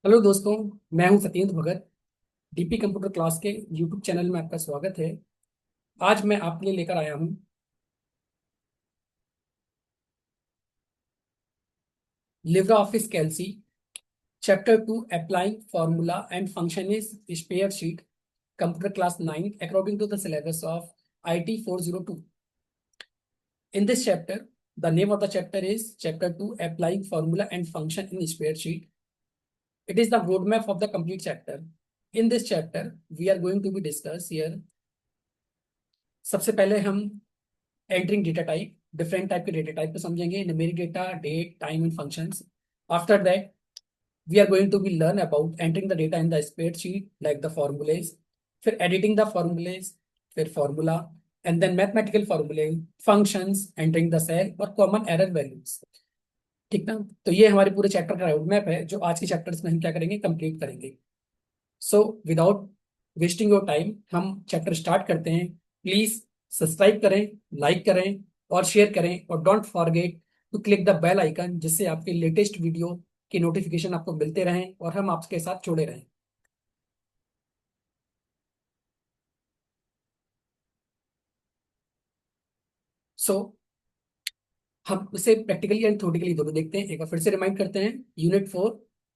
Hello दोस्तों। मैं हूं सत्येंद्र भगत। डीपी कंप्यूटर क्लास के यूट्यूब चैनल में आपका स्वागत है। आज मैं आपके लिए लेकर आया हूं LibreOffice Calc chapter 2 applying formula and function is spare sheet computer class 9 according to the syllabus of IT 402। In this chapter, the name of the chapter is Chapter 2 Applying Formula and Function in Spreadsheet. It is the roadmap of the complete chapter. In this chapter, we are going to be discuss here। सबसे पहले हम entering data type, different type के data type को समझेंगे, numeric data, date, time and functions. After that we are going to be learn about entering the data in the spreadsheet like the formulas, फिर editing the formulas, फिर formula and then mathematical फॉर्मूले, functions, entering the cell और common error values. ठीक ना। तो ये हमारे पूरे चैप्टर का रोड मैप है जो आज के चैप्टर्स में हम क्या करेंगे, कंप्लीट करेंगे। So without wasting your time हम चैप्टर स्टार्ट करते हैं। प्लीज सब्सक्राइब करें, लाइक करें और शेयर करें और don't forget to click the bell icon, जिससे आपके लेटेस्ट वीडियो की नोटिफिकेशन आपको मिलते रहें और हम आपके साथ जुड़े रहें। सो हम इसे प्रैक्टिकली एंड थ्योरेटिकली दोनों देखते हैं। एक बार फिर से रिमाइंड करते हैं। Unit 4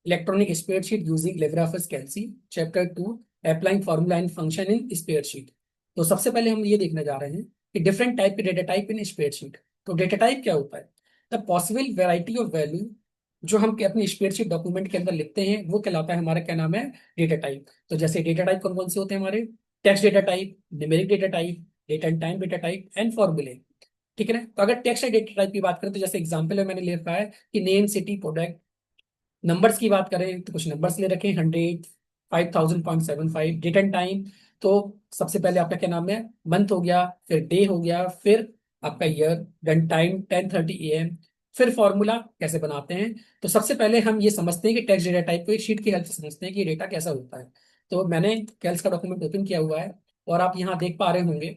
electronic spreadsheet using LibreOffice Calc, chapter 2 applying formula and function in spreadsheet. तो सबसे पहले हम ये देखने जा रहे हैं कि डिफरेंट टाइप के डेटा टाइप इन स्प्रेडशीट। तो डेटा टाइप क्या होता है? The possible variety of value जो हम अपनी स्प्रेडशीट डॉक्यूमेंट के अंदर लिखते हैं वो कहलाता है हमारा क्या नाम है, डेटा टाइप। तो जैसे डेटा टाइप कौन कौन से होते हैं हमारे? Text data type, numeric data type, date and time data type and फॉर्मूले। ठीक है ना। तो अगर टेक्स्ट डेटा टाइप की बात करें तो जैसे एग्जांपल में मैंने ले रखा है कि नेम, सिटी, प्रोडक्ट। नंबर्स की बात करें तो कुछ नंबर्स ले रखे हैं, 100, 5000.75। डेट एंड टाइम तो सबसे पहले आपका क्या नाम है, मंथ हो गया, फिर डे हो गया, फिर आपका ईयर, देन टाइम 10:30 AM। फिर फॉर्मूला कैसे बनाते हैं? तो सबसे पहले हम ये समझते हैं कि टेक्स्ट डेटा टाइप को एक शीट की हेल्प से समझते हैं कि डेटा कैसा होता है। तो मैंने कैल्स का डॉक्यूमेंट ओपन किया हुआ है और आप यहाँ देख पा रहे होंगे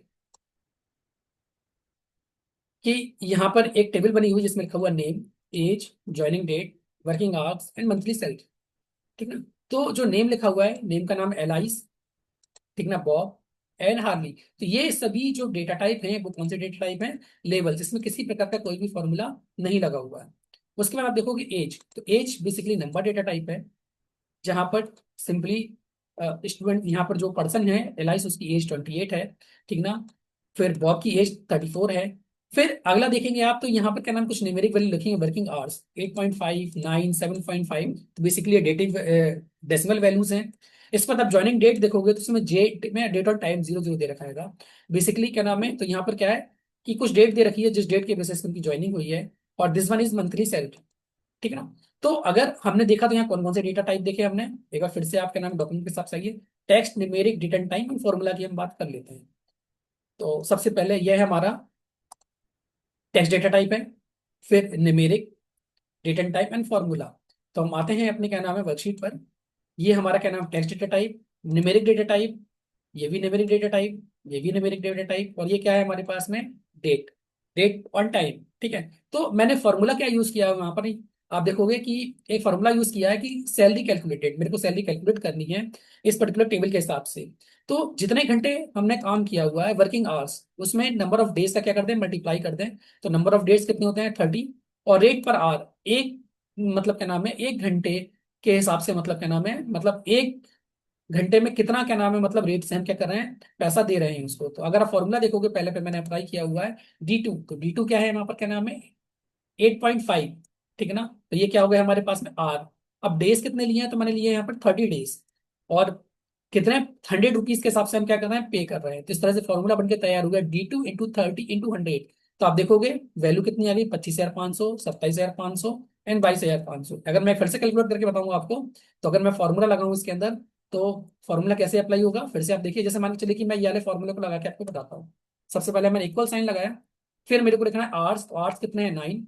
कि यहाँ पर एक टेबल बनी हुई जिसमें लिखा हुआ name, age, joining date, working hours and monthly salary. ठीक ना। तो जो नेम लिखा हुआ है, नेम का नाम एलाइस, ठीक ना, बॉब एंड हार्ली। तो ये सभी जो डेटा टाइप हैं वो कौन से डेटा टाइप हैं? लेबल, जिसमें किसी प्रकार का कोई भी फॉर्मूला नहीं लगा हुआ है। उसके बाद आप देखोगे एज, तो as basically number data type है, जहां पर सिंपली स्टूडेंट, यहाँ पर जो पर्सन है एलाइस, उसकी एज 28 है। ठीक ना। फिर बॉब की एज 34 है। फिर अगला देखेंगे आप तो यहाँ पर क्या नाम, कुछ न्यूमेरिक वैल्यू लिखेंगे, वर्किंग आवर्स 8.5, 9, 7.5। तो बेसिकली डेटिव डेसिमल वैल्यूज हैं। इस पर आप ज्वाइनिंग डेट देखोगे तो उसमें जे में डेट और टाइम 00 दे रखा है। बेसिकली क्या नाम है, तो यहाँ पर क्या है कि कुछ डेट दे रखी है जिस डेट के बेसिस पे उनकी ज्वाइनिंग हुई है। और this one is monthly salary. ठीक है ना। तो अगर हमने देखा तो यहाँ कौन कौन से डेटा टाइप देखे हमने, एक बार फिर से आपके नाम डॉक्यूमेंट के हिसाब से आइए। Text, numeric, date and time और फॉर्मूला की हम बात कर लेते हैं। तो सबसे पहले यह है हमारा टेक्स्ट डेटा टाइप है, फिर numeric, date and type and formula. तो हम आते हैं अपने क्या नाम है वर्कशीट पर। ये हमारा क्या नाम, text data type, numeric data type, ये भी न्यूमेरिक डेटा टाइप, ये भी न्यूमेरिक डेटा टाइप, और ये क्या है हमारे पास में, डेट, डेट ऑन टाइम। ठीक है। तो मैंने फॉर्मूला क्या यूज किया है वहां पर, आप देखोगे कि एक फॉर्मूला यूज किया है कि सैलरी कैलकुलेटेड, मेरे को सैलरी कैलकुलेट करनी है इस पर्टिकुलर टेबल के हिसाब से। तो जितने घंटे हमने काम किया हुआ है, वर्किंग आवर्स, उसमें नंबर ऑफ डेज का क्या करते हैं, मल्टीप्लाई करते हैं। तो नंबर ऑफ डेज कितने होते हैं, 30। और रेट पर आवर, एक मतलब क्या नाम है, एक घंटे के हिसाब से, मतलब क्या नाम है, मतलब एक घंटे में कितना क्या नाम है, मतलब रेट से हम क्या कर रहे हैं, पैसा दे रहे हैं उसको। तो अगर आप फॉर्मूला देखोगे, पहले पे मैंने अप्लाई किया हुआ है D2। तो D2 क्या है वहां पर, क्या नाम है, 8.5। ठीक है ना। तो ये क्या हो गया हमारे पास में आर। अब डेज कितने लिए हैं, तो मैंने लिए यहाँ पर 30 डेज। और कितने, 100 रुपीज के हिसाब से हम क्या कर रहे हैं, पे कर रहे हैं। तो इस तरह से फॉर्मूला बनके तैयार हो गया, D2 × 30 × 100। तो आप देखोगे वैल्यू कितनी आ गई, 25,500, 27,500 एंड 22,500। अगर मैं फिर से कैलकुलेट करके बताऊंगा आपको, तो अगर मैं फॉर्मूला लगाऊं इसके अंदर, तो फॉर्मूला कैसे अप्लाई होगा, फिर से आप देखिए। जैसे मान के चलिए कि मैं ये वाले फॉर्मूले को लगा के आपको बताता हूँ। सबसे पहले मैंने इक्वल साइन लगाया, फिर मेरे को लिखना है आवर्स। तो आवर्स कितने हैं, 9,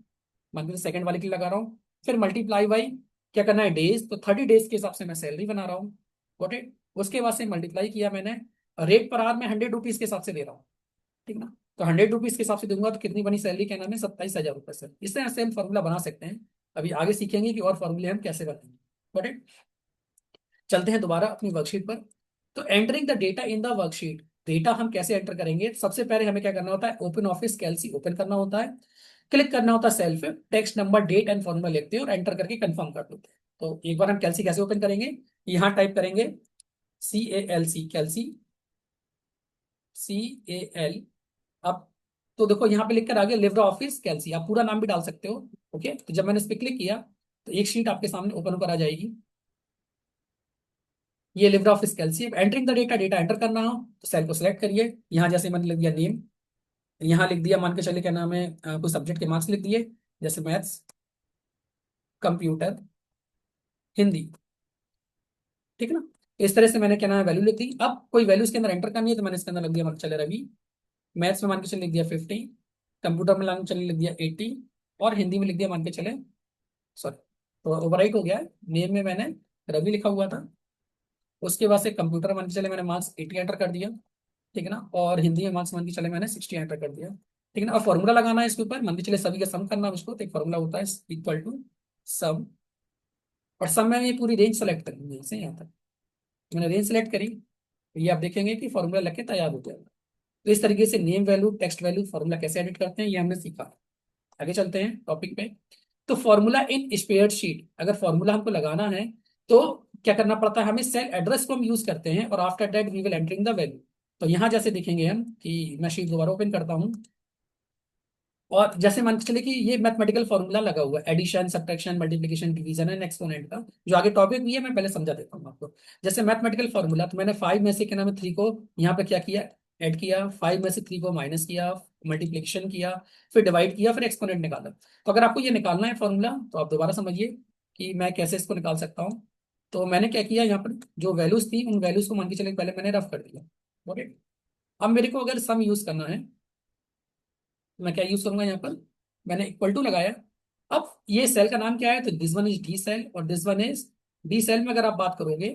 मतलब सेकंड वाले के लिए लगा रहा हूँ। फिर मल्टीप्लाई बाई क्या करना है, डेज। तो 30 डेज के हिसाब से मैं सैलरी बना रहा हूँ। Got it. उसके बाद से मल्टीप्लाई किया मैंने, रेट पर आवर में 100 रुपीज के हिसाब से दे रहा हूँ। ठीक ना। तो 100 रुपीज के हिसाब से दूंगा तो कितनी बनी सैलरी, क्या नाम है, 27,000 रुपये सर। इस तरह से हम फॉर्मूला बना सकते हैं। अभी आगे सीखेंगे कि और फॉर्मूले हम कैसे बनाएंगे। Got it. चलते हैं दोबारा अपनी वर्कशीट पर। तो entering the data in the worksheet, data हम कैसे एंटर करेंगे? सबसे पहले हमें क्या करना होता है, ओपन ऑफिस कैल्सी ओपन करना होता है, क्लिक करना होता है सेल पे, text number date and formula लिखते हैं और एंटर करके कंफर्म कर देते हैं। तो एक बार हम कैल्सी कैसे ओपन करेंगे, यहाँ टाइप करेंगे CALC, कैल्सी, CAL। अब तो देखो यहाँ पे लिखकर आ गया लिब्रे ऑफिस कैल्सी, आप पूरा नाम भी डाल सकते हो। ओके, तो जब मैंने इस पर क्लिक किया तो एक शीट आपके सामने ओपन होकर आ जाएगी, ये लिब्रे ऑफिस कैल्सी। अब entering the data, data enter करना हो तो सेल को सिलेक्ट करिए, यहाँ जैसे मैंने लिख दिया नेम, यहाँ लिख दिया मान के चलिए क्या नाम है, कुछ सब्जेक्ट के मार्क्स लिख दिए, जैसे मैथ्स, कंप्यूटर, हिंदी, ठीक है ना। इस तरह से मैंने क्या नाम है वैल्यू लिख दी। अब कोई वैल्यू इसके अंदर एंटर करनी है तो मैंने इसके अंदर लिख दिया मान के चले रवि, मैथ्स में मान के चले लिख दिया 50, कंप्यूटर में मान के चले लिख दिया 80, और हिंदी में लिख दिया मान के चले, सॉरी तो ओवरराइट हो गया है, नेम में मैंने रवि लिखा हुआ था, उसके बाद से कंप्यूटर मान के चले मैंने मार्क्स 80 एंटर कर दिया, ठीक है ना, और हिंदी में मार्क्स मान के चले मैंने 60 एंटर कर दिया, ठीक है ना। और फॉर्मूला लगाना है इसके ऊपर, मान के चले सभी का सम करना है उसको, तो एक फॉर्मूला होता है इक्वल टू सम, और सम में ये पूरी रेंज सेलेक्ट करनी है यहाँ से यहाँ तक, मैंने रेंज सेलेक्ट करी, तो ये आप देखेंगे कि फॉर्मूला लग के तैयार हो जाएगा। तो इस तरीके से name value, text value, formula कैसे एडिट करते हैं ये हमने सीखा। आगे चलते हैं टॉपिक पे। तो फॉर्मूला इन स्पेयर्ड शीट, अगर फॉर्मूला हमको लगाना है तो क्या करना पड़ता है हमें, सेल एड्रेस को हम यूज करते हैं और after that we will entering the value. तो यहां जैसे देखेंगे हम कि मैं शीट दोबारा ओपन करता हूं, और जैसे मान के चले कि ये मैथमेटिकल फॉर्मूला लगा हुआ है, addition, subtraction, multiplication, division and exponent का, जो आगे टॉपिक भी है मैं पहले समझा देता हूँ आपको। जैसे मैथमेटिकल फॉर्मूला, तो मैंने 5 में से क्या नाम है 3 को यहाँ पे क्या किया, ऐड किया, 5 में से 3 को माइनस किया, मल्टीप्लिकेशन किया, फिर डिवाइड किया, फिर एक्सपोनेंट निकाला। तो अगर आपको ये निकालना है फॉर्मूला तो आप दोबारा समझिए कि मैं कैसे इसको निकाल सकता हूँ। तो मैंने क्या किया, यहाँ पर जो वैल्यूज थी उन वैल्यूज को मान के चले पहले मैंने रफ कर दिया। ओके, अब मेरे को अगर सम यूज करना है तो मैं क्या यूज करूंगा, यहाँ पर मैंने इक्वल टू लगाया। अब ये सेल का नाम क्या है, तो this one is D cell और this one is D cell. में अगर आप बात करोगे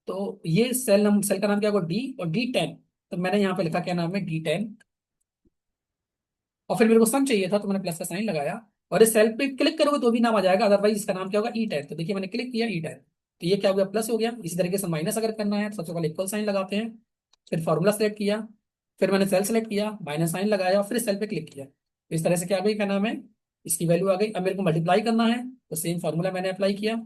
तो ये सेल का नाम क्या होगा, डी, और D10, तो मैंने यहाँ पे लिखा क्या नाम है, D10। और फिर मेरे को सम चाहिए था तो मैंने प्लस का साइन लगाया, और इस सेल पे क्लिक करोगे तो भी नाम आ जाएगा, अदरवाइज इसका नाम क्या होगा, E10। तो देखिए मैंने क्लिक किया E10, तो ये क्या हो गया, प्लस हो गया। इसी तरीके से माइनस अगर करना है तो सबसे पहले इक्वल साइन लगाते हैं, फिर फॉर्मूला सेलेक्ट किया, फिर मैंने सेल सेलेक्ट किया, माइनस साइन लगाया, फिर सेल पे क्लिक किया। इस तरह से क्या आ गई, क्या नाम है, इसकी वैल्यू आ गई। अब मेरे को मल्टीप्लाई करना है तो सेम फॉर्मूला मैंने अप्लाई किया,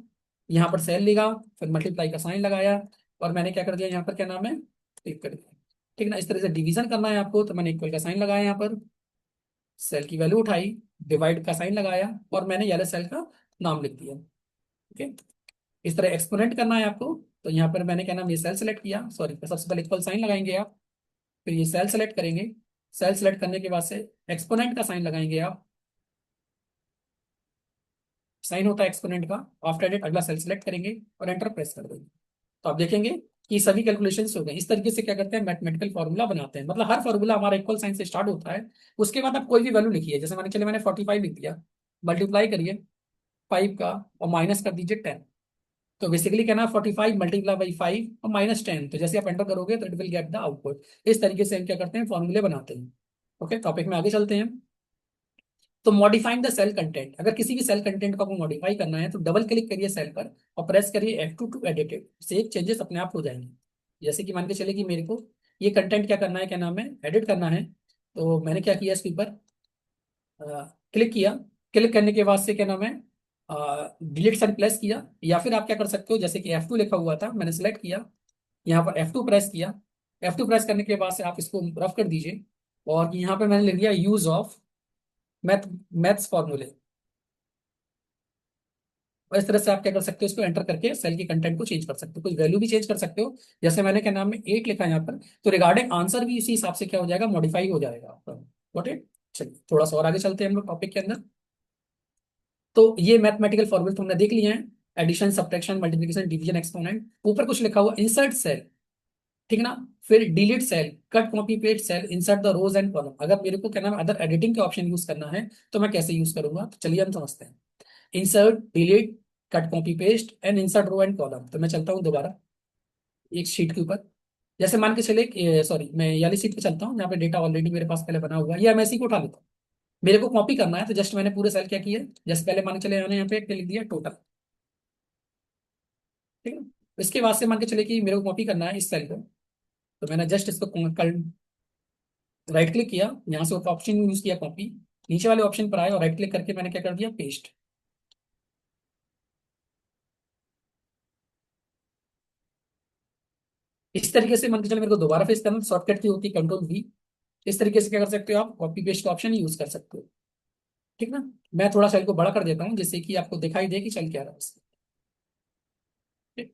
यहाँ पर सेल लिखा, फिर मल्टीप्लाई का साइन लगाया, और मैंने क्या कर दिया, यहाँ पर क्या नाम है, क्लिक कर दिया, ठीक है ना। इस तरह से डिवीजन करना है आपको तो मैंने इक्वल का साइन लगाया, यहाँ पर सेल की वैल्यू उठाई, डिवाइड का साइन लगाया, और मैंने येलो सेल का नाम लिख दिया। ओके, इस तरह एक्सपोनेंट करना है आपको, तो यहाँ पर मैंने क्या नाम, ये सेल सेलेक्ट किया, सॉरी सबसे पहले इक्वल साइन लगाएंगे आप, फिर ये सेल सेलेक्ट करेंगे, सेल सेलेक्ट करने के बाद से एक्सपोनेंट का साइन लगाएंगे आप, साइन होता है एक्सपोनेंट का, आफ्टर डेट अगला सेल सेलेक्ट करेंगे और एंटर प्रेस कर देंगे। तो आप देखेंगे कि सभी कैलकुलेशंस हो गए। इस तरीके से क्या करते हैं, मैथमेटिकल फॉर्मूला बनाते हैं, मतलब हर फॉर्मूला हमारा इक्वल साइन से स्टार्ट होता है। उसके बाद आप कोई भी वैल्यू लिखिए, जैसे मान के चलिए मैंने 45 लिख दिया, मल्टीप्लाई करिए 5 का और माइनस कर दीजिए 10। तो बेसिकली क्या ना, 45 मल्टीप्लाई बाई 5 और -10, तो जैसे आप एंटर करोगे तो it will get the output. इस तरीके से हम क्या करते हैं, फॉर्मूले बनाते हैं। ओके, टॉपिक में आगे चलते हैं। तो मॉडिफाइंग द सेल कंटेंट, अगर किसी भी सेल कंटेंट को आपको मॉडिफाई करना है तो डबल क्लिक करिए सेल पर और प्रेस करिए F2 to edit it, save changes अपने आप हो जाएंगे। जैसे कि मान के चले कि मेरे को ये कंटेंट क्या करना है, क्या नाम है, एडिट करना है, तो मैंने क्या किया, इसके ऊपर क्लिक किया, क्लिक करने के बाद से क्या नाम है, डिलीट सेल प्रेस किया, या फिर आप क्या कर सकते हो, जैसे कि F2 लिखा हुआ था मैंने सेलेक्ट किया, यहाँ पर F2 प्रेस किया, F2 प्रेस करने के बाद से आप इसको रफ कर दीजिए, और यहाँ पे मैंने लिख दिया यूज ऑफ मैथ, मैथ्स फॉर्मूले। और इस तरह से आप क्या कर सकते हो, इसको एंटर करके सेल के कंटेंट को चेंज कर सकते हो, कुछ वैल्यू भी चेंज कर सकते हो। जैसे मैंने क्या नाम है 8 लिखा है यहाँ पर, तो रिगार्डिंग आंसर भी इसी हिसाब से क्या हो जाएगा, मॉडिफाई हो जाएगा आपका। Got it. चलिए थोड़ा सा और आगे चलते हैं हम लोग टॉपिक के अंदर। तो ये मैथमेटिकल फॉर्मूले तुमने देख लिए हैं, addition, subtraction, multiplication, division, exponent. ऊपर कुछ लिखा हुआ इंसर्ट सेल, ठीक है ना, फिर delete cell, cut copy paste cell, insert the rows and column. अगर मेरे को क्या नाम है अदर एडिटिंग के ऑप्शन यूज करना है तो मैं कैसे यूज करूंगा, तो चलिए हम समझते हैं। Insert, delete, cut copy paste and insert row and column. तो मैं चलता हूँ दोबारा एक शीट के ऊपर, जैसे मान के चले, सॉरी मैं ये वाली शीट पे चलता हूँ जहाँ पे डेटा ऑलरेडी मेरे पास पहले बना हुआ है, या मैं इसी को उठा लेता हूँ। मेरे को कॉपी करना है तो जस्ट मैंने पूरे सेल क्या किया, जैसे पहले मान के चले मैंने यहाँ पे लिख दिया टोटल, ठीक है। इसके बाद से मान के चले कि मेरे को कॉपी करना है इस सेल को, तो मैंने जस्ट इसको राइट क्लिक किया, यहाँ से ऑप्शन यूज किया कॉपी, नीचे वाले ऑप्शन पर आए और राइट क्लिक करके मैंने क्या कर दिया, पेस्ट। इस तरीके से मान के चले मेरे को दोबारा फेस करना, शॉर्टकट की होती है कंट्रोल V। इस तरीके से क्या कर सकते हो आप, कॉपी पेस्ट का ऑप्शन यूज कर सकते हो। ठीक ना। मैं थोड़ा सा इसको बड़ा कर देता हूँ जिससे कि आपको दिखाई दे कि चल क्या रहा है इसमें। ठीक।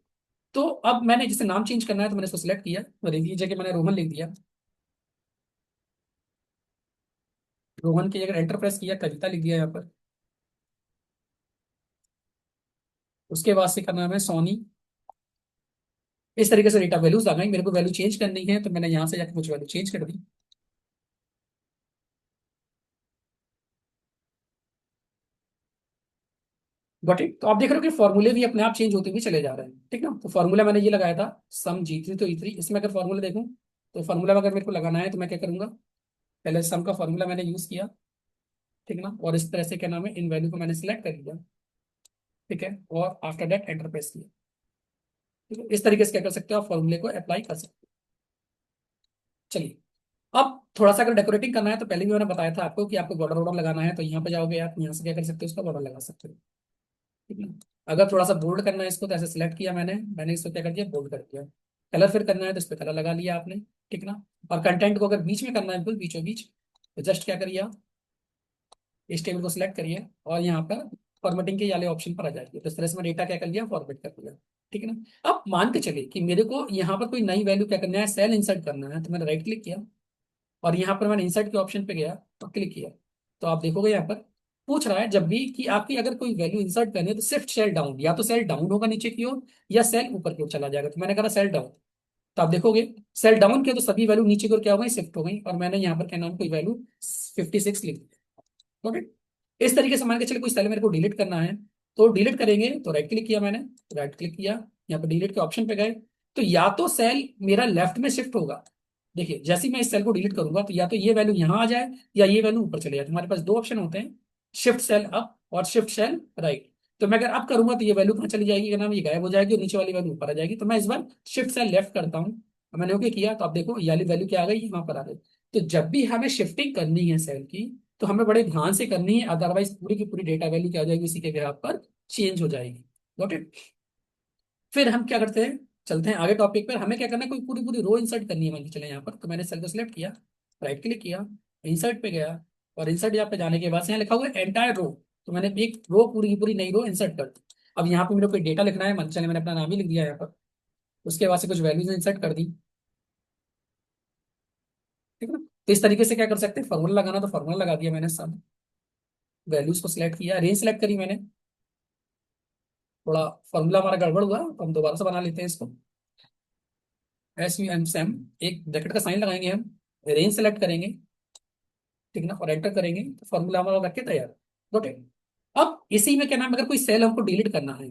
तो अब मैंने जिसे नाम चेंज करना है तो मैंने इसको सिलेक्ट किया, और इनकी जगह मैंने रोहन लिख दिया। रोहन की जगह एंटर प्रेस किया, कविता लिख दिया यहाँ पर। उसके बाद से करना है सोनी। इस तरीके से डेटा वैल्यूज आ गई, मेरे को वैल्यू चेंज करनी है तो मैंने यहाँ से जाकर कुछ वैल्यू चेंज कर दी। Got it. तो आप देख रहे हो कि फॉर्मूले भी अपने आप चेंज होते हुए चले जा रहे हैं। ठीक ना। तो फॉर्मूला मैंने ये लगाया था, सम G3 तो E3। इसमें अगर फॉर्मूला देखूं, तो फॉर्मूला अगर मेरे को लगाना है तो मैं क्या करूंगा, पहले सम का फॉर्मूला मैंने यूज किया। ठीक ना। और इस तरह से क्या नाम है, इन वैल्यू को मैंने सिलेक्ट कर लिया। ठीक है। और आफ्टर दैट एंटर प्रेस किया। ठीक है। इस तरीके से क्या कर सकते हो आप, फॉर्मूले को अप्लाई कर सकते हो। चलिए, अब थोड़ा सा अगर डेकोरेटिंग करना है तो पहले भी मैंने बताया था आपको कि आपको बॉर्डर वॉर्डर लगाना है, तो यहाँ पे जाओगे आप, यहाँ से क्या कर सकते हो, उसका बॉर्डर लगा सकते हो। ठीक है। अगर थोड़ा सा बोल्ड करना है इसको, तो ऐसे सिलेक्ट किया मैंने इसको क्या कर दिया, बोल्ड कर दिया। कलर फिर करना है तो इस पर कलर लगा लिया आपने। ठीक ना। और कंटेंट को अगर बीच में करना है, बिल्कुल बीचों बीच, तो जस्ट क्या करिए आप, इस टेबल को सिलेक्ट करिए और यहाँ पर फॉर्मेटिंग के वाले ऑप्शन पर आ जाइए। तो इस तरह से मैं डेटा क्या कर लिया, फॉर्मेट कर दिया। ठीक है ना। अब मान के चलिए कि मेरे को यहाँ पर कोई नई वैल्यू क्या करना है, सेल इंसर्ट करना है, तो मैंने राइट क्लिक किया और यहाँ पर मैंने इंसर्ट के ऑप्शन पे गया तो क्लिक किया। तो आप देखोगे यहाँ पर पूछ रहा है जब भी कि आपकी अगर कोई वैल्यू इंसर्ट करनी है तो शिफ्ट सेल डाउन, या तो सेल डाउन होगा नीचे की ओर या सेल ऊपर की ओर चला जाएगा। तो मैंने कहा सेल डाउन। तो आप देखोगे सेल डाउन किया तो सभी वैल्यू नीचे की ओर क्या हो गई, शिफ्ट हो गई, और मैंने यहाँ पर क्या नाम कोई वैल्यू 56 लिख दी। ओके। इस तरीके से मान के चले कोई सेल मेरे को डिलीट करना है, तो डिलीट करेंगे तो राइट क्लिक किया मैंने, राइट क्लिक किया, यहाँ पर डिलीट के ऑप्शन पे गए, तो या तो सेल मेरा लेफ्ट में शिफ्ट होगा। देखिए जैसे ही मैं इस सेल को डिलीट करूंगा तो या तो ये वैल्यू यहाँ आ जाए या ये वैल्यू ऊपर चले जाए। तो हमारे पास दो ऑप्शन होते हैं, शिफ्ट सेल अप और शिफ्ट सेल राइट। तो मैं अगर अप करूंगा तो ये वैल्यू कहाँ चली जाएगी, क्या नाम, ये गायब हो जाएगी और नीचे वाली वैल्यू ऊपर आ जाएगी। तो मैं इस बार शिफ्ट सेल लेफ्ट करता हूँ, मैंने ओके किया, तो आप देखो ये वाली वैल्यू क्या आ गई, यहाँ पर आ गई। तो जब भी हमें शिफ्टिंग करनी है सेल की, तो हमें बड़े ध्यान से करनी है, अदरवाइज पूरी की पूरी डेटा वैल्यू क्या हो जाएगी, उसी के बिहाफ पर चेंज हो जाएगी। Got it. फिर हम क्या करते हैं, चलते हैं आगे टॉपिक पर। हमें क्या करना है, कोई पूरी पूरी रो इंसर्ट करनी है मान के चले यहाँ पर। तो मैंने सेल को सिलेक्ट किया, राइट क्लिक किया, इंसर्ट पे गया, और इंसर्ट यहाँ पे जाने के बाद से यहाँ लिखा हुआ है एंटायर रो। तो मैंने एक रो पूरी की पूरी नई रो इंसर्ट कर दी। अब यहाँ पे मेरे को डेटा लिखना है, मान के चले मैंने अपना नाम ही लिख दिया यहाँ पर। उसके बाद से कुछ वैल्यूज इंसर्ट कर दी। ठीक है ना। तो इस तरीके से क्या कर सकते हैं, फॉर्मूला लगाना तो फॉर्मूला लगा दिया मैंने सब, वैल्यूज को सिलेक्ट किया, रेंज सेलेक्ट करी मैंने। थोड़ा फॉर्मूला हमारा गड़बड़ हुआ तो हम दोबारा से बना लेते हैं इसको। SUMSM, एक ब्रैकेट का साइन लगाएंगे हम, रेंज सेलेक्ट करेंगे। ठीक ना। और एंटर करेंगे तो फॉर्मूला हमारा रख के तैयार। Got it. अब इसी में क्या नाम, अगर कोई सेल हमको डिलीट करना है,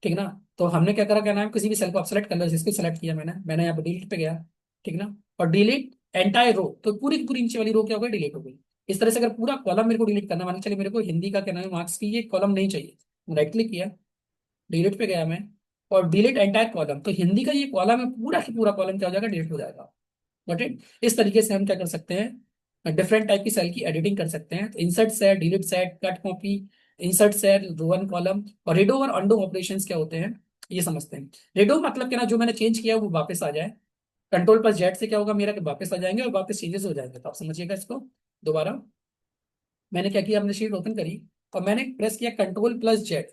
ठीक ना, तो हमने क्या करा, क्या नाम, किसी भी सेल को आप सेलेक्ट कर लो, जिसको सेलेक्ट किया मैंने यहाँ पे डिलीट पे गया। ठीक ना। और डिलीट एंटायर रो, तो पूरी की पूरी नीचे वाली रो क्या हो गई, डिलीट हो गई। इस तरह से अगर पूरा कॉलम मेरे को डिलीट करना, मान के चलिए मेरे को हिंदी का क्या नाम है मार्क्स की ये कॉलम नहीं चाहिए, राइट क्लिक किया, डिलीट पे गया मैं, और डिलीट एंटायर कॉलम, तो हिंदी का ये कॉलम है पूरा की पूरा कॉलम क्या हो जाएगा, डिलीट हो जाएगा। Got it. इस तरीके से हम क्या कर सकते हैं, डिफरेंट टाइप की सेल की एडिटिंग कर सकते हैं। तो insert cell, delete cell, cut copy, insert cell, row one column, और रिडो और अंडो ऑपरेशंस क्या होते हैं ये समझते हैं। रिडो मतलब क्या ना, जो मैंने चेंज किया वो वापस आ जाए। कंट्रोल प्लस जेड से क्या होगा मेरा, कि वापस आ जाएंगे और वापस चेंजेस हो जाएंगे। तो आप समझिएगा इसको दोबारा। मैंने क्या किया, अपने शीट ओपन करी और मैंने प्रेस किया कंट्रोल प्लस जेड,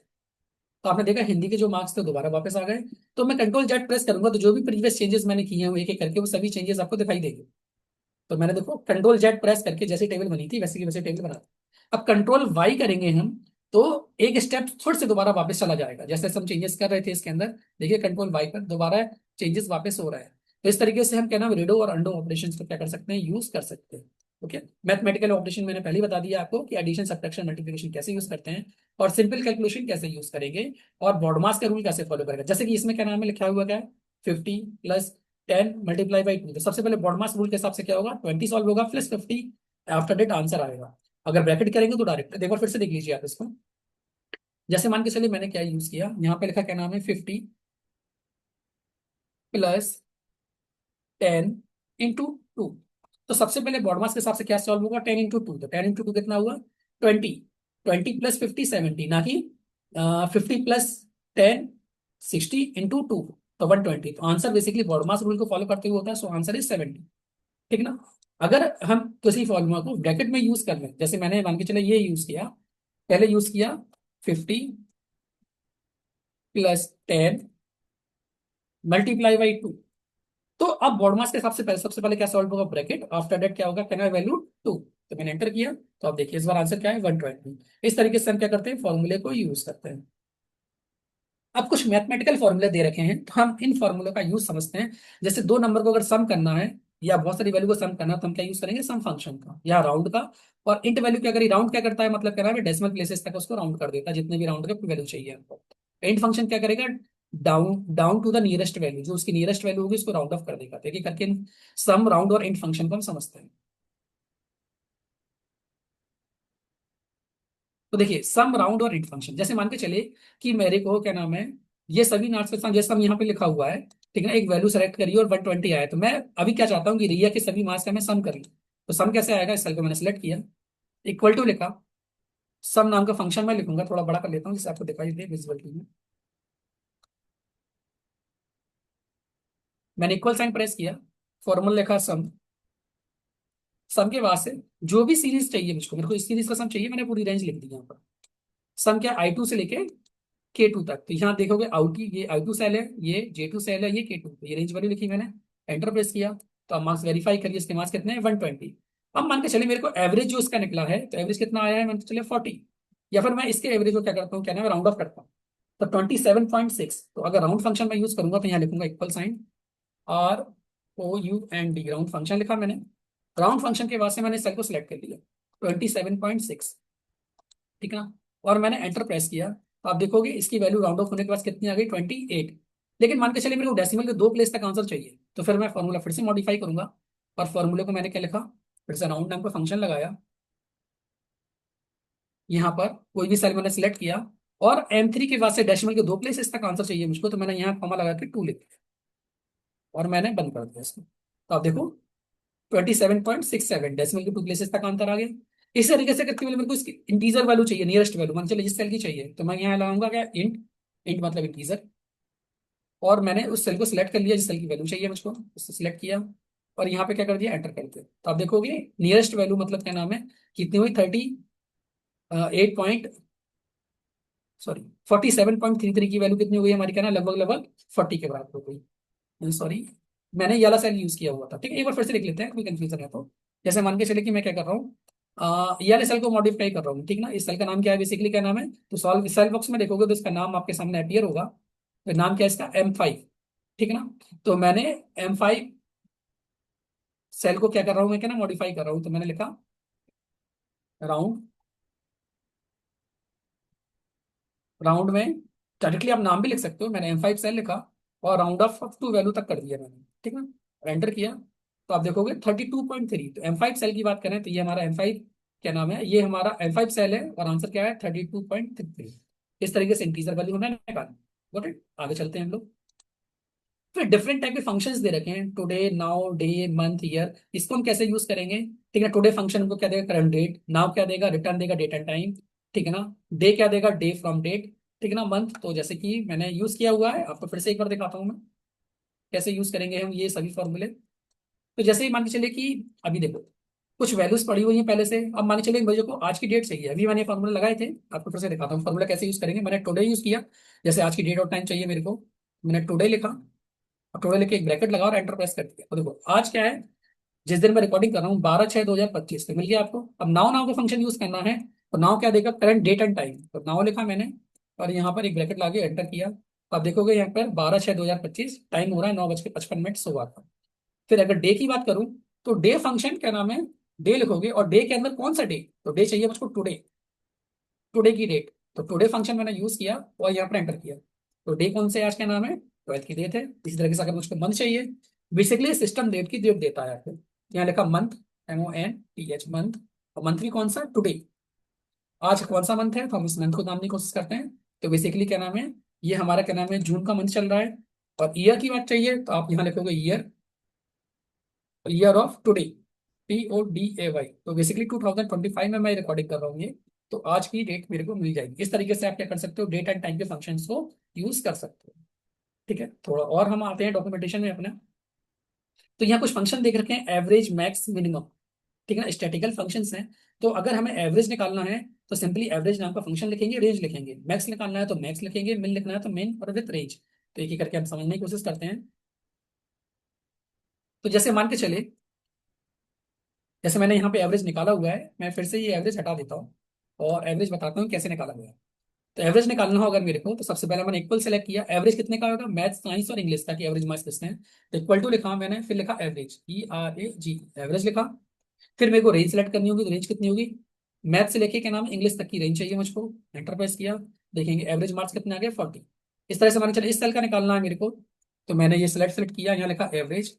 तो आपने देखा हिंदी के जो मार्क्स थे दोबारा वापस आ गए। तो मैं कंट्रोल जेड प्रेस करूंगा तो जो भी प्रीवियस चेंजेस मैंने किए हैं वो एक एक करके वो सभी चेंजेस आपको दिखाई देंगे। तो मैंने देखो कंट्रोल जेड प्रेस करके जैसे टेबल बनी थी वैसे की वैसे टेबल बना दी। अब कंट्रोल वाई करेंगे हम, तो एक स्टेप फिर से दोबारा वापस चला जाएगा, जैसे हम चेंजेस कर रहे थे इसके अंदर। देखिए कंट्रोल वाई पर दोबारा चेंजेस वापस हो रहा है। तो इस तरीके से हम क्या नाम, रेडो और अंडो ऑपरेशन को क्या कर सकते हैं, यूज कर सकते हैं। ओके। मैथमेटिकल ऑपरेशन मैंने पहले ही बता दिया आपको कि एडिशन, सब्ट्रैक्शन, मल्टीप्लिकेशन कैसे यूज करते हैं, और सिंपल कैलकुलेशन कैसे यूज करेंगे, और बॉडमास का रूल कैसे फॉलो करेगा। जैसे कि इसमें क्या नाम है लिखा हुआ, क्या है, 50 + 10 मल्टीप्लाई बाई 2। तो सबसे पहले बॉडमास रूल के हिसाब से क्या होगा, 20 सॉल्व होगा प्लस 50, आफ्टर डेट आंसर आएगा। अगर ब्रैकेट करेंगे तो डायरेक्ट, एक बार फिर से देख लीजिए आप इसको। जैसे मान के चलिए मैंने क्या यूज किया, यहाँ पे लिखा क्या नाम है 50 प्लस 10 × 2। तो सबसे पहले बॉड मास के हिसाब से क्या सॉल्व होगा, 10 × 2, तो 10 × 2 कितना हुआ, 20। 20 + 50 70, ना कि 50 + 10 60 × 2, तो 120। तो आंसर बेसिकली बॉड मास रूल को फॉलो करते हुए होता है, सो आंसर इज 70। ठीक ना। अगर हम किसी फॉर्मूला को ब्रैकेट में यूज कर लें, जैसे मैंने मान के चले ये यूज किया, पहले यूज किया 50 + 10 × 2, तो अब बॉड मास के हिसाब से पहले, सबसे पहले क्या सॉल्व होगा, ब्रैकेट, आफ्टर दैट क्या होगा, कैन आई वैल्यू 2। तो मैंने एंटर किया, तो आप देखिए इस बार आंसर क्या है, 120। इस तरीके से हम क्या करते हैं, फॉर्मूले को यूज करते हैं। अब कुछ मैथमेटिकल फॉर्मूले दे रखे हैं, तो हम इन फॉर्मूले का यूज समझते हैं। जैसे दो नंबर को अगर सम करना है या बहुत सारी वैल्यू को सम करना है, तो हम क्या यूज करेंगे, सम फंक्शन का या राउंड का। और इंट वैल्यू क्या करें, राउंड क्या करता है, मतलब क्या है, डेसिमल प्लेसेस तक उसको राउंड कर देता है, जितने भी राउंड के वैल्यू चाहिए हमको। इंट फंक्शन क्या करेगा, down down to the nearest value, जो उसकी नियरेस्ट वैल्यू होगी उसको राउंड ऑफ कर देगा। देखिए करके सम, राउंड और इंट फंक्शन को हम समझते हैं। तो देखिए सम, राउंड और इंट फंक्शन, जैसे मान के चले कि मेरे को क्या नाम है, ये सभी नाट्स के साथ जैसे हम यहाँ पे लिखा हुआ है, ठीक है ना, एक वैल्यू सेलेक्ट करिए और 120 आया, तो मैं अभी क्या चाहता हूँ कि रिया के सभी मास का मैं सम कर लूँ। तो सम कैसे आएगा, इस सेल को मैंने सेलेक्ट किया, इक्वल टू लिखा, सम नाम का फंक्शन मैं लिखूंगा, थोड़ा बड़ा कर लेता हूँ जिससे आपको दिखाई दे विजिबिलिटी में। मैंने इक्वल साइन प्रेस किया, फॉर्मूला लिखा सम, सम के बाद से जो भी सीरीज चाहिए मुझको, मेरे को इस सीरीज का सम चाहिए, मैंने पूरी रेंज लिख दी यहाँ पर। सम क्या, I2 से लेके K2 तक। तो यहाँ देखोगे आउट, ये I2 सेल है, ये J2 सेल है, ये K2, तो ये रेंज वैल्यू लिखी मैंने, एंटर प्रेस किया। तो अब मार्क्स वेरीफाई करिए, इसके मार्क्स कितने हैं, 120। अब मान के चलिए मेरे को एवरेज जो इसका निकला है, तो एवरेज कितना आया है, मान के चलिए 40। या फिर मैं इसके एवरेज को क्या करता हूँ, क्या नाम है, राउंड ऑफ करता हूँ, तो 27.6। तो अगर राउंड फंक्शन मैं यूज करूंगा, तो यहाँ लिखूंगा equal sign ROUND, round function लिखा मैंने। राउंड फंक्शन के बाद से मैंने सेल को सिलेक्ट कर लिया, 27.6, ठीक है ना। और मैंने एंटर प्रेस किया, तो आप देखोगे इसकी वैल्यू राउंड ऑफ होने के बाद कितनी आ गई, 28। लेकिन मान के चलिए मेरे को डेसिमल के दो प्लेस तक आंसर चाहिए, तो फिर मैं फॉर्मूला फिर से मॉडिफाई करूंगा। और फॉर्मूले को मैंने क्या लिखा, फिर से राउंड नाम का फंक्शन लगाया, यहाँ पर कोई भी सेल मैंने सिलेक्ट किया, और M3 के बाद से डेसिमल के दो प्लेसेस तक आंसर चाहिए मुझको, तो मैंने यहाँ कॉमा लगा के 2 लिख दिया, और मैंने बंद कर दिया इसको। तो आप देखो 27.67, डेसिमल के 2 प्लेसेस तक आंसर आ गया। इस तरीके से करते हुए मेरे को इसकी इंटीजर वैल्यू चाहिए, नियरेस्ट वैल्यू, मान चलिए जिस सेल की चाहिए, तो मैं यहाँ लगाऊंगा क्या, इंट, इंट मतलब इंटीजर। और मैंने उस सेल को सिलेक्ट कर लिया जिस सेल की वैल्यू चाहिए मुझको, उसको सिलेक्ट किया, और यहाँ पे क्या कर दिया, एंटर कर दिया। तो आप देखोगे नियरेस्ट वैल्यू मतलब क्या नाम है, कितनी हुई, 38 पॉइंट, सॉरी 47.33 की वैल्यू कितनी हुई हमारी, क्या ना, लगभग लगभग 40 के बराबर हो गई। सॉरी, मैंने ये वाला सेल यूज किया हुआ था, ठीक है, एक बार फिर से लिख लेते हैं, कोई कंफ्यूजन है तो। जैसे मान के चले कि मैं क्या कर रहा हूँ, ये वाले सेल को मॉडिफाई कर रहा हूँ, ठीक ना। इस सेल का नाम क्या है, बेसिकली क्या नाम है, तो सॉल्व सेल बॉक्स में देखोगे तो इसका नाम आपके सामने अपीयर होगा। तो नाम क्या है इसका, M5, ठीक है ना। तो मैंने M5 सेल को क्या कर रहा हूँ, मैं क्या ना, मॉडिफाई कर रहा हूँ, तो मैंने लिखा राउंड, राउंड में डायरेक्टली आप नाम भी लिख सकते हो, मैंने M5 सेल लिखा, और राउंड ऑफ टू वैल्यू तक कर दिया मैंने, ठीक है ना, एंटर किया। तो आप देखोगे 32.3। तो M5 सेल की बात करें, तो ये हमारा M5 क्या नाम है, ये हमारा M5 सेल है, और आंसर क्या है, 32.33। इस तरीके से इंटीजर वैल्यू हमने निकाली। गॉट इट, आगे चलते हैं हम लोग। फिर डिफरेंट टाइप के फंक्शंस दे रखे हैं, today, now, day, month, year, इसको हम कैसे यूज करेंगे, ठीक है। टुडे फंक्शन को क्या देगा, करंट डेट, नाउ क्या देगा, रिटर्न देगा डेट एंड टाइम, ठीक है ना। डे क्या देगा, डे फ्रॉम डेट, ठीक है ना। मंथ तो जैसे कि मैंने यूज किया हुआ है, आपको फिर से एक बार दिखाता हूँ मैं कैसे यूज करेंगे हम ये सभी फॉर्मूले। तो जैसे ही मान के चलिए कि अभी देखो कुछ वैल्यूज पड़ी हुई हैं पहले से, अब मान के चलिए मुझे को आज की डेट चाहिए, अभी मैंने फॉर्मूला लगाए थे, आपको फिर से दिखाता हूँ फॉर्मूला कैसे यूज करेंगे। मैंने टुडे यूज किया, जैसे आज की डेट और टाइम चाहिए मेरे को, मैंने टुडे लिखा, और टुडे लिख के एक ब्रैकेट लगा और एंटर प्रेस कर दिया। तो देखो आज क्या है, जिस दिन मैं रिकॉर्डिंग कर रहा हूँ, 12/6/2025, तो मिल गया आपको। अब नाउ नाउ का फंक्शन यूज करना है, तो नाउ क्या देगा, करंट डेट एंड टाइम, तो नाउ लिखा मैंने, और यहाँ पर एक ब्रैकेट लगा के एंटर किया। तो आप देखोगे यहाँ पर 12/6/2025, टाइम हो रहा है 9:55 सुबह का। फिर अगर डे की बात करूं, तो डे फंक्शन क्या नाम है, डे लिखोगे, और डे के अंदर कौन सा डे, तो डे चाहिए मुझको टुडे, टुडे की डेट, तो टुडे फंक्शन मैंने यूज किया और यहाँ पर एंटर किया। तो डे कौन से, आज का नाम है 12th की डेट है। इसी तरीके से अगर मुझको मंथ चाहिए, बेसिकली सिस्टम डेट की डेट देता है आपको, यहाँ लिखा मंथ, MONTH मंथ, और मंथ भी कौन सा, टुडे। आज कौन सा मंथ है, तो हम इस मंथ को जानने की कोशिश करते हैं। तो बेसिकली क्या नाम है, ये हमारा क्या नाम है, जून का मंथ चल रहा है, और ईयर की बात चाहिए तो आप यहाँ लिखोगे year, year of today, TODAY। तो बेसिकली 2025 में मैं रिकॉर्डिंग कर रहा हूँ ये, तो आज की डेट मेरे को मिल जाएगी। इस तरीके से आप क्या कर सकते हो, डेट एंड टाइम के फंक्शंस को यूज कर सकते हो। ठीक है, थोड़ा और हम आते हैं डॉक्यूमेंटेशन में अपना। तो यहाँ कुछ फंक्शन देख रखे हैं, एवरेज, मैक्स, मिनिमम। ठीक है ना, स्टैटिकल फंक्शंस हैं। तो अगर हमें एवरेज निकालना है तो सिंपली एवरेज नाम का फंक्शन लिखेंगे, रेंज लिखेंगे। मैक्स निकालना है तो मैक्स लिखेंगे, मिन लिखना है तो मिन, और विथ रेंज। तो एक एक करके हम समझने की कोशिश करते हैं। तो जैसे मान के चले, जैसे मैंने यहाँ पे एवरेज निकाला हुआ है, मैं फिर से ये एवरेज हटा देता हूँ और एवरेज बताता हूँ कैसे निकाला गया है। तो एवरेज निकालना हो अगर मेरे को, तो सबसे पहले मैंने इक्वल सेलेक्ट किया। एवरेज कितने का होगा, मैथ, साइंस और इंग्लिश का, कि एवरेज मार्क्स कितने हैं। तो इक्वल टू लिखा मैंने, फिर लिखा एवरेज, ERAG, एवरेज लिखा। फिर मेरे को रेंज सेलेक्ट करनी होगी, तो रेंज कितनी होगी, मैथ से लेके क्या नाम है, इंग्लिश तक की रेंज चाहिए मुझको। एंटर प्रेस किया, देखेंगे एवरेज मार्क्स कितने आ गए, 40। इस तरह से मैंने, चले इस सेल का निकालना है मेरे को, तो मैंने ये सेलेक्ट किया, यहाँ लिखा एवरेज।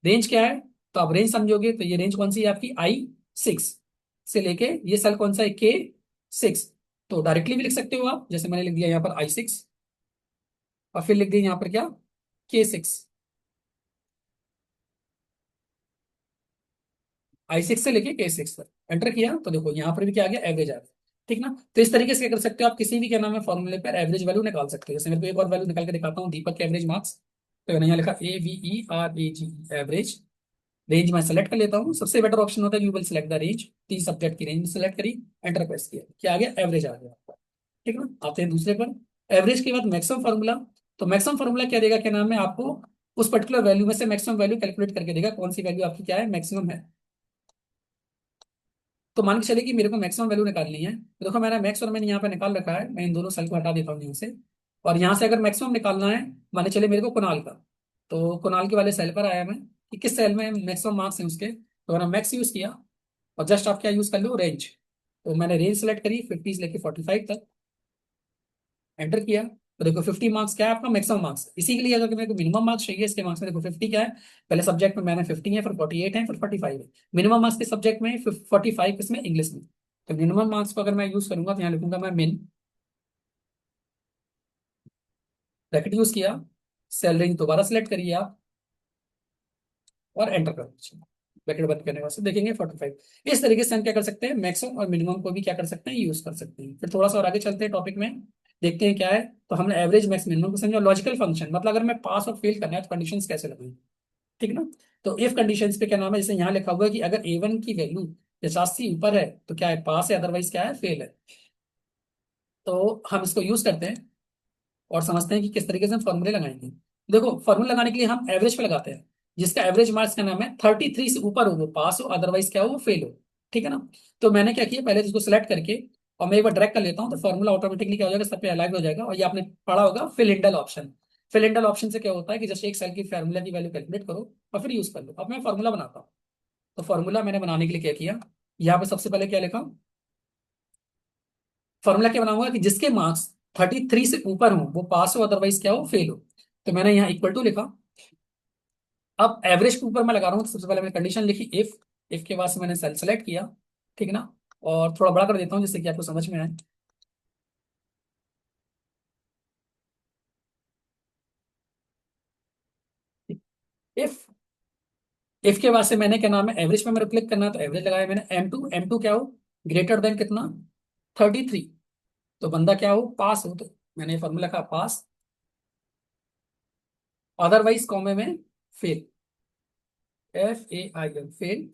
रेंज क्या है, तो आप रेंज समझोगे तो ये रेंज कौन सी है आपकी, I6 से लेके ये सेल कौन सा है, K6। तो डायरेक्टली भी लिख सकते हो आप, जैसे मैंने लिख दिया यहाँ पर I6, और फिर लिख दिया यहाँ पर क्या, K6। I6 से लेके K6 तक एंटर किया, तो देखो यहाँ पर भी क्या आ गया, एवरेज आ गया। ठीक ना, तो इस तरीके से क्या कर सकते हो आप, किसी भी क्या नाम है फॉर्मूले पर एवरेज वैल्यू निकाल सकते हो। जैसे मेरे को एक और वैल्यू निकाल के दिखाता हूँ, दीपक के एवरेज मार्क्स। तो मैंने यहाँ लिखा AVERAG, एवरेज। रेंज मैं सेलेक्ट कर लेता हूँ, सबसे बेटर ऑप्शन होता है you will select the range. 30 subject की रेंज सेलेक्ट करी, एंटर प्रेस किया, क्या आ गया, एवरेज आ गया आपका। ठीक ना, आते हैं दूसरे पर। एवरेज के बाद मैक्सिमम फार्मूला। तो मैक्सिमम फार्मूला क्या देगा, क्या नाम है, आपको उस पर्टिकुलर वैल्यू में से मैक्सिमम वैल्यू कैलकुलेट करके देगा, कौन सी वैल्यू आपकी क्या है, मैक्सिमम है। तो मान के चलिए कि मेरे को मैक्सिमम वैल्यू निकालनी है, तो देखो मैंने मैक्स और मैंने यहाँ पे निकाल रखा है, मैं इन दोनों सेल को हटा देता हूँ यहाँ से। और यहाँ से अगर मैक्सिमम निकालना है, मान के चलिए मेरे को कुणाल का, तो कुणाल के वाले सेल पर आया मैं, कि किस सेल में मैक्सिमम मार्क्स हैं उसके, तो मैंने मैक्स यूज किया। और जस्ट आप क्या यूज कर लो, रेंज। तो मैंने रेंज सेलेक्ट करी 50 से लेके 45 तक, एंटर किया। तो देखो 50 मार्क्स क्या है आपका, मैक्सिमम मार्क्स। इसी के लिए अगर मेरे को मिनिमम मार्क्स चाहिए इसके मार्क्स में, देखो 50 क्या है, पहले सब्जेक्ट में मैंने 50 है, फिर 48 है, फिर 45 है। मिनिमम मार्क्स के सब्जेक्ट में 45 इसमें इंग्लिश में। तो मिनिमम मार्क्स को अगर मैं यूज करूंगा, तो यहाँ लिखूंगा मैं मिन, ब्रैकेट यूज किया, सेल रेंज दोबारा सेलेक्ट करिए आप, और एंटर कर दीजिए। ब्रैकेट बंद करने के बाद से देखेंगे 45। इस तरीके से हम क्या कर सकते हैं, मैक्सिमम और मिनिमम को भी क्या कर सकते हैं, यूज कर सकते हैं। फिर थोड़ा सा और आगे चलते हैं टॉपिक में, देखते हैं क्या है। तो हमने एवरेज, मैक्स, मिनिमम को समझा। लॉजिकल फंक्शन मतलब अगर मैं पास और फेल करना है तो कंडीशन कैसे लगाएं। ठीक ना, तो इफ कंडीशंस पे क्या नाम है, जैसे यहाँ लिखा हुआ है कि अगर A1 की वैल्यू 50 ऊपर है तो क्या है, पास है, अदरवाइज क्या है, फेल है। तो हम इसको यूज करते हैं और समझते हैं कि किस तरीके से हम फॉर्मूले लगाएंगे। देखो फॉर्मूला लगाने के लिए हम एवरेज पे लगाते हैं। जिसका एवरेज मार्क्स का नाम है 33 से ऊपर हो वो पास हो, अदरवाइज क्या हो, वो फेल हो। ठीक है ना, तो मैंने क्या किया, पहले इसको सिलेक्ट करके और मैं एक बार ड्रैग कर लेता हूँ, तो फॉर्मूला ऑटोमेटिकली क्या हो जाएगा, सब पे अलाइन हो जाएगा। और ये आपने पढ़ा होगा फिल इंडल ऑप्शन। फिल इंडल ऑप्शन से क्या होता है कि जस्ट एक सेल की फार्मूला की वैल्यू कैलकुलेट करो और फिर यूज कर लो। अब मैं फॉर्मूला बनाता हूँ। तो फॉर्मूला मैंने बनाने के लिए क्या किया, यहाँ पे सबसे पहले क्या लिखा, फॉर्मूला क्या बनाऊंगा कि जिसके मार्क्स 33 से ऊपर हो वो पास हो, अदरवाइज क्या हो, फेल हो। तो मैंने यहाँ इक्वल टू लिखा। अब एवरेज के ऊपर मैं लगा रहा हूँ, तो सबसे पहले मैंने कंडीशन लिखी इफ। इफ के बाद से मैंने सेल सेलेक्ट किया। ठीक है ना, और थोड़ा बड़ा कर देता हूँ जिससे कि आपको समझ में आए। इफ, इफ के बाद से मैंने क्या नाम है, एवरेज पे मेरे क्लिक करना है, तो एवरेज लगाया मैंने। M2 क्या हो, ग्रेटर देन कितना, 33। तो बंदा क्या हो, पास हो। तो मैंने फॉर्मूला लिखा पास, अदरवाइज कॉमे में फेल, FAIL, फेल।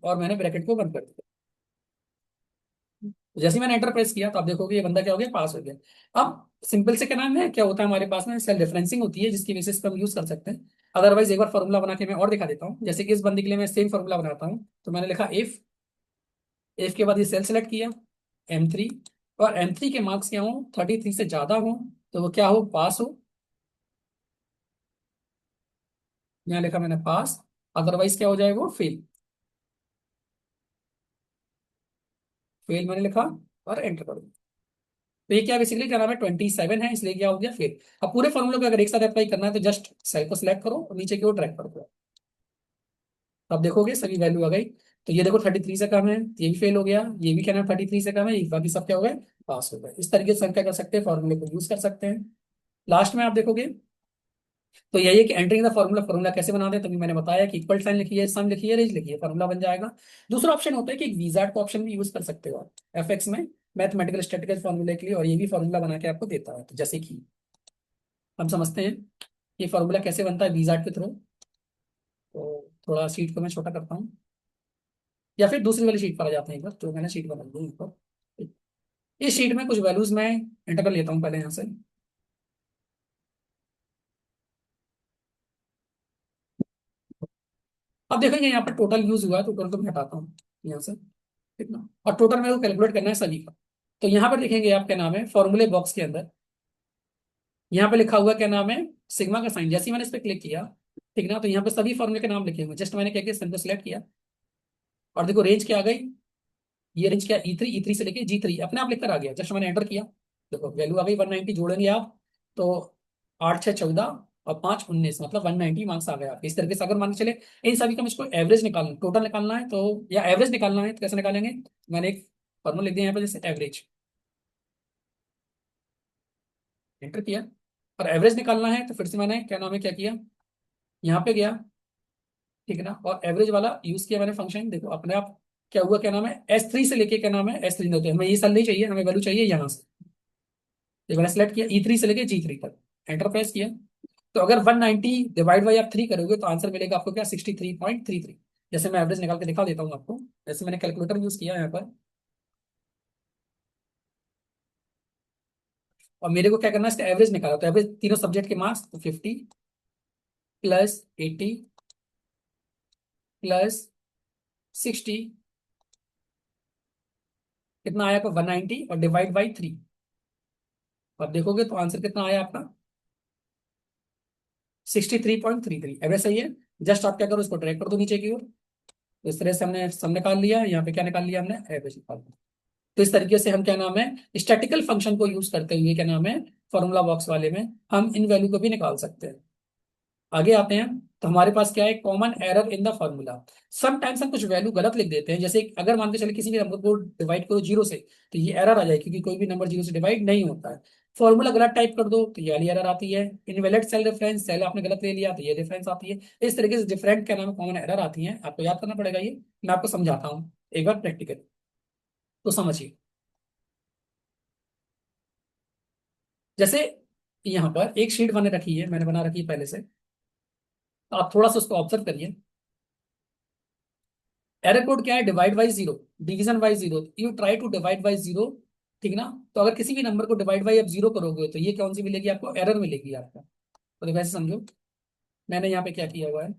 और मैंने ब्रैकेट को बंद कर दिया। जैसे ही मैंने एंटर प्रेस किया, तो आप देखोगे ये बंदा क्या हो गया, पास हो गया। अब सिंपल से क्या नाम है, क्या होता है हमारे पास में सेल रेफरेंसिंग होती है, जिसकी बेसिस पे हम यूज कर सकते हैं। अदरवाइज एक बार फॉर्मूला बना के मैं और दिखा देता हूँ। जैसे कि इस बंदे के लिए मैं सेम फॉर्मूला बनाता हूँ, तो मैंने लिखा इफ। इफ के बाद ये सेल सेलेक्ट किया, M3। और M3 के मार्क्स क्या हो, 33 से ज्यादा हो, तो वो क्या हो, पास हो। यहाँ लिखा मैंने पास, अदरवाइज क्या हो जाएगा, वो फेल। फेल मैंने लिखा और एंटर कर दिया। तो ये क्या बेसिकली क्या नाम है, 27 है, इसलिए क्या हो गया, फेल। अब पूरे फॉर्मूले को अगर एक साथ अप्लाई करना है, तो जस्ट सेल को सिलेक्ट करो और नीचे की ओर ड्रैग कर दो। तो आप देखोगे सभी वैल्यू आ गई। तो ये देखो 33 से कम है, ये भी फेल हो गया। ये भी क्या नाम 33 से कम है, ये बाकी सब क्या हो गए, पास हो गए। इस तरीके से हम क्या कर सकते हैं, फॉर्मूले को यूज कर सकते हैं। लास्ट में आप देखोगे तो यही है कि एंटरिंग द फॉर्मूला, फॉर्मूला कैसे बनाते हैं, तभी मैंने बताया कि इक्वल साइन लिखिए, सम लिखिए, रेंज लिखिए, फॉर्मूला बन जाएगा। दूसरा ऑप्शन होता है कि विजार्ड का ऑप्शन भी यूज कर सकते हो आप एफएक्स में, मैथमेटिकल स्टैटिस्टिकल फॉर्मूले के लिए, और ये भी फॉर्मूला बना के आपको देता है। तो जैसे कि हम समझते हैं ये फॉर्मूला कैसे बनता है विजार्ड के थ्रू। तो थोड़ा शीट को मैं छोटा करता हूँ, या फिर दूसरी वाली शीट पर आ जाते हैं एक बार, जो मैंने शीट बना दी है ऊपर। इस शीट में कुछ वैल्यूज मैं एंटर कर लेता हूँ पहले यहाँ से। अब देखेंगे यहाँ पर टोटल यूज हुआ है, तो टोटल को मैं हटाता हूँ यहाँ से, ठीक ना। और टोटल मेरे को कैलकुलेट करना है सभी का। तो यहाँ पर देखेंगे आप क्या नाम है, फॉर्मूले बॉक्स के अंदर यहाँ पे लिखा हुआ क्या नाम है, सिग्मा का साइन। जैसे ही मैंने इस पर क्लिक किया, ठीक ना, तो यहाँ पे सभी फॉर्मूले के नाम लिखे हुए। जस्ट मैंने क्या किया, सिंपल सेलेक्ट किया, और देखो रेंज क्या आ गई, ये रेंज क्या, E3 से लेके G3 अपने आप लिखकर आ गया। जस्ट मैंने एंटर किया, देखो वैल्यू आ गई 190। जोड़ेंगे आप तो 8 6 14 और 5 19, मतलब 190 मार्क्स आ गया। इस तरीके से अगर मान के चले इन सभी का मुझको एवरेज निकालना, टोटल निकालना है तो, या एवरेज निकालना है तो कैसे निकालेंगे। मैंने एक फॉर्मूला लिख दिया यहाँ पे, जैसे एवरेज, एंटर किया। और एवरेज निकालना है तो फिर से मैंने क्या नाम है क्या किया, यहाँ पे गया, ठीक है ना, और एवरेज वाला यूज किया मैंने फंक्शन। देखो अपने आप क्या हुआ, क्या नाम है, S3 से लेके क्या नाम है S3 होते हैं। हमें ये साल नहीं चाहिए, हमें वैल्यू चाहिए यहाँ से। ये मैंने सेलेक्ट किया E3 से लेके G3 तक, एंटर प्रेस किया। तो अगर 190 डिवाइड बाई आप 3 करोगे तो आंसर मिलेगा आपको क्या, 63.33। जैसे मैं एवरेज निकाल के दिखा देता हूँ आपको। जैसे मैंने कैलकुलेटर यूज किया यहाँ पर, और मेरे को क्या करना है, इसका एवरेज निकाला। तो एवरेज तीनों सब्जेक्ट के मार्क्स, तो 50 प्लस 80 प्लस 60, कितना आया आपका 190, और डिवाइड बाई 3। अब देखोगे तो आंसर कितना आया आपका, 63.33। एवरेज सही है। जस्ट आप क्या करो, इसको ड्रैग कर दो नीचे की ओर। तो इस तरह से हमने सम निकाल लिया, यहाँ पे क्या निकाल लिया हमने, एवरेज निकाल लिया। तो इस तरीके से हम क्या नाम है, स्टैटिकल फंक्शन को यूज करते हुए क्या नाम है, फॉर्मूला बॉक्स वाले में हम इन वैल्यू को भी निकाल सकते हैं। आगे आते हैं, तो हमारे पास क्या है, common error in the formula. Sometimes हम कुछ वैल्यू गलत लिख देते हैं। जैसे अगर मान के चले किसी भी नंबर को डिवाइड करो जीरो से, तो ये एरर आ जाए, क्योंकि कोई भी नंबर जीरो से डिवाइड नहीं होता है। फॉर्मूला गलत टाइप कर दो तो ये वाली एरर आती है। इनवैलिड सेल रेफरेंस, सेल आपने गलत ले लिया तो ये रेफरेंस आती है। इस तरीके से डिफरेंट क्या नाम है, कॉमन एरर आती है, आपको याद करना पड़ेगा ये। मैं आपको समझाता हूँ एक बार प्रैक्टिकल, तो समझिए। जैसे यहाँ पर एक शीट बने रखी है, मैंने बना रखी है पहले से, तो आप थोड़ा सा उसको ऑब्जर्व करिए। एरर कोड क्या है, divide by zero, division by zero. You try to divide by zero, ठीक ना। तो अगर किसी भी नंबर को डिवाइड बाई आप जीरो करोगे तो ये कौन सी मिलेगी आपको, एरर मिलेगी आपको। तो देखो ऐसे समझो, मैंने यहाँ पे क्या किया हुआ है,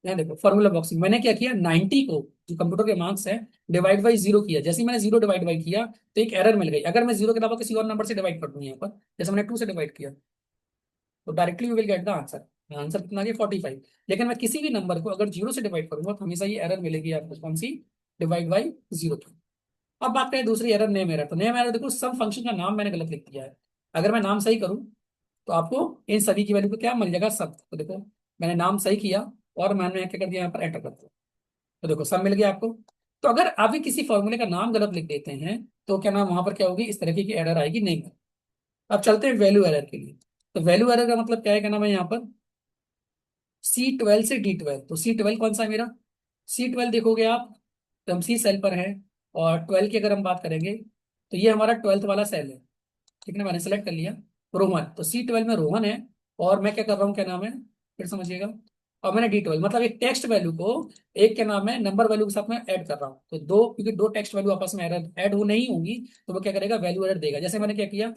यहाँ देखो फॉर्मूला बॉक्स में मैंने क्या किया, 90 को, जो कंप्यूटर के मार्क्स है, डिवाइड बाई जीरो किया। जैसे ही मैंने जीरो डिवाइड बाई किया तो एक एरर मिल गई। अगर मैं जीरो के अलावा किसी और नंबर से डिवाइड कर दूं यहाँ पर, जैसे मैंने 2 से डिवाइड किया, तो directly you will get the answer. Answer कितना आ गया, 45। लेकिन मैं किसी भी नंबर को अगर जीरो से डिवाइड करूंगा तो हमेशा ये एरर मिलेगी आपको, कौन सी, डिवाइड बाई जीरो की। अब बात करें दूसरी एरर, नेम एरर। तो नेम एरर देखो, सब फंक्शन का नाम मैंने गलत लिख दिया है। अगर मैं नाम सही करूं तो आपको इन सभी की वैल्यू को क्या मिल जाएगा, सब। तो देखो मैंने नाम सही किया, और मैंने क्या कर दिया, यहाँ पर एंटर कर दिया, तो देखो सब मिल गया आपको। तो अगर आप भी किसी फॉर्मूले का नाम गलत लिख देते हैं तो क्या नाम, वहां पर क्या होगी, इस तरीके की एरर आएगी नहीं। अब चलते हैं वैल्यू एरर के लिए। तो वैल्यू एरर का मतलब क्या है, क्या नाम है यहाँ पर, C12 से D12। तो C12 कौन सा है मेरा, C12 देखोगे आप, तो हम सी सेल पर हैं। और 12 की अगर हम बात करेंगे तो ये हमारा 12th वाला सेल है, ठीक है ना। मैंने सेलेक्ट कर लिया रोहन, तो C12 में रोहन है। और मैं क्या कर रहा हूँ, क्या नाम है, फिर समझिएगा। और मैंने D12 मतलब एक टेक्स्ट वैल्यू को एक क्या नाम है, नंबर वैल्यू के साथ में ऐड कर रहा हूँ। तो दो, क्योंकि दो टेक्स्ट वैल्यू आपस में ऐड हो नहीं होंगी, तो वो क्या करेगा, वैल्यू एरर देगा। जैसे मैंने क्या किया,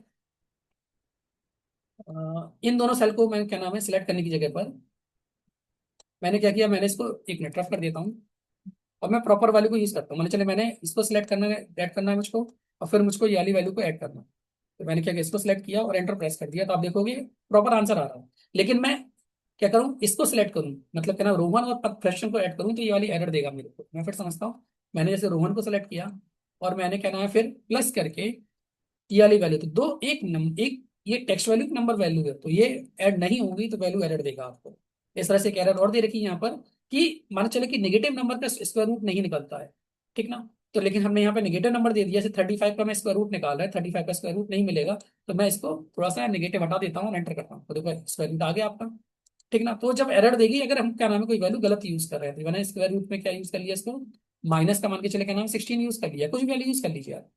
इन दोनों सेल को मैं क्या नाम है, सिलेक्ट करने की जगह पर मैंने क्या किया, मैंने इसको एक मिनट रफ कर देता हूँ। और मैं प्रॉपर वैल्यू को यूज करता हूँ। मान चले मैंने इसको सिलेक्ट करना है, ऐड करना है मुझको, और फिर मुझको ये वाली वैल्यू को ऐड करना है। तो मैंने क्या किया, इसको सिलेक्ट किया और एंटर प्रेस कर दिया, तो आप देखोगे प्रॉपर आंसर आ रहा है। लेकिन मैं क्या करूँ, इसको सिलेक्ट करूँ, मतलब क्या ना, रोहन और फ्रैक्शन को ऐड करूँ, तो ये वाली एरर देगा मेरे को। मैं फिर समझता हूँ, मैंने जैसे रोहन को सिलेक्ट किया, और मैंने क्या नाम है फिर प्लस करके ये वाली वैल्यू, तो दो एक ये टेक्स्ट वैल्यू नंबर वैल्यू है, तो ये ऐड नहीं होगी तो वैल्यू एरर देगा आपको। इस तरह से एक एरर और दे रखी है यहाँ पर, कि मान चले कि नेगेटिव नंबर का स्क्वायर रूट नहीं निकलता है, ठीक ना। तो लेकिन हमने यहाँ पे नेगेटिव नंबर दे दिया, जैसे 35 का मैं स्क्वायर रूट निकाल रहा है, 35 का स्क्वायर रूट नहीं मिलेगा, तो मैं इसको थोड़ा सा नेगेटिव हटा देता हूँ और एंटर करता हूँ, तो देखो स्क्वायर रूट आ गया आपका। ठीक ना, तो जब एरर देगी अगर हम क्या नाम है कोई वैल्यू गलत यूज कर रहे हैं, तो मैंने स्क्वायर रूट में क्या यूज कर लिया इसको, माइनस का मान के चले क्या नाम 16 यूज कर लिया, कुछ भी वैल्यू यूज कर लीजिए आप,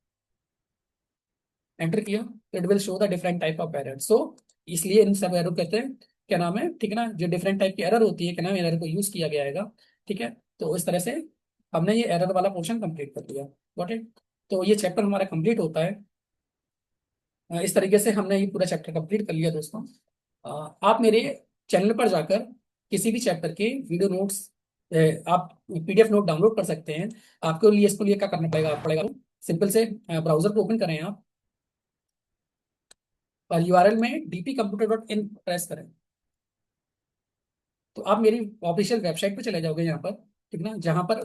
एंटर किया तो it will show the different type of error. So इसलिए इन सब एरर कहते हैं क्या नाम है, ठीक है ना, जो डिफरेंट टाइप की एरर होती है क्या नाम है, एरर को यूज किया गया है। ठीक है, तो इस तरह से हमने ये एरर वाला पोर्शन कंप्लीट कर दिया। Got it. तो ये चैप्टर हमारा कंप्लीट होता है। इस तरीके से हमने ये पूरा चैप्टर कंप्लीट कर लिया दोस्तों। आप मेरे चैनल पर जाकर किसी भी चैप्टर के वीडियो नोट्स, आप पीडीएफ नोट डाउनलोड कर सकते हैं। आपके लिए इसके लिए क्या करना पड़ेगा, आप पड़ेगा सिंपल से ब्राउजर को ओपन करें आप, और यूआरएल में dpcomputer.in प्रेस करें, तो आप मेरी ऑफिशियल वेबसाइट पे चले जाओगे यहाँ पर। ठीक ना, जहाँ पर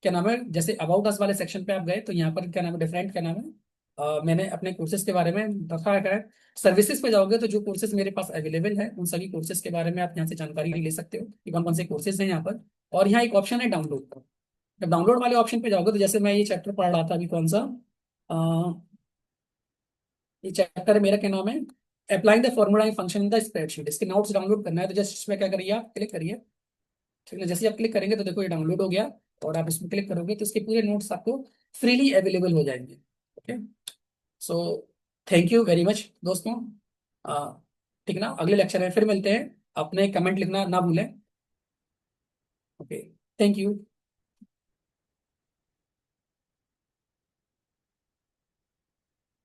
क्या नाम है, जैसे अबाउट अस वाले सेक्शन पे आप गए तो यहाँ पर क्या नाम है डिफरेंट क्या नाम है, मैंने अपने कोर्सेज के बारे में रखा है। सर्विसेज पे जाओगे तो जो कोर्सेज मेरे पास अवेलेबल है उन सभी कोर्सेज के बारे में आप यहाँ से जानकारी ले सकते हो कि कौन कौन से कोर्सेज हैं यहाँ पर। और यहाँ एक ऑप्शन है डाउनलोड का, जब डाउनलोड वाले ऑप्शन पे जाओगे तो जैसे मैं ये चैप्टर पढ़ रहा था अभी, कौन सा ये चैप्टर है मेरा, क्या नाम है, applying the formula in function in the spreadsheet, इसके नोट्स डाउनलोड करना है। तो जस्ट इसमें क्या करिए, आप क्लिक करिए। ठीक है, जैसे ही आप क्लिक करेंगे तो देखो ये डाउनलोड हो गया, और आप इसमें क्लिक करोगे तो इसके पूरे नोट्स आपको फ्रीली अवेलेबल हो जाएंगे। Okay, so thank you very much दोस्तों। आ, ठीक ना, अगले लेक्चर में फिर मिलते हैं, अपने कमेंट लिखना ना भूलें। Okay, thank you.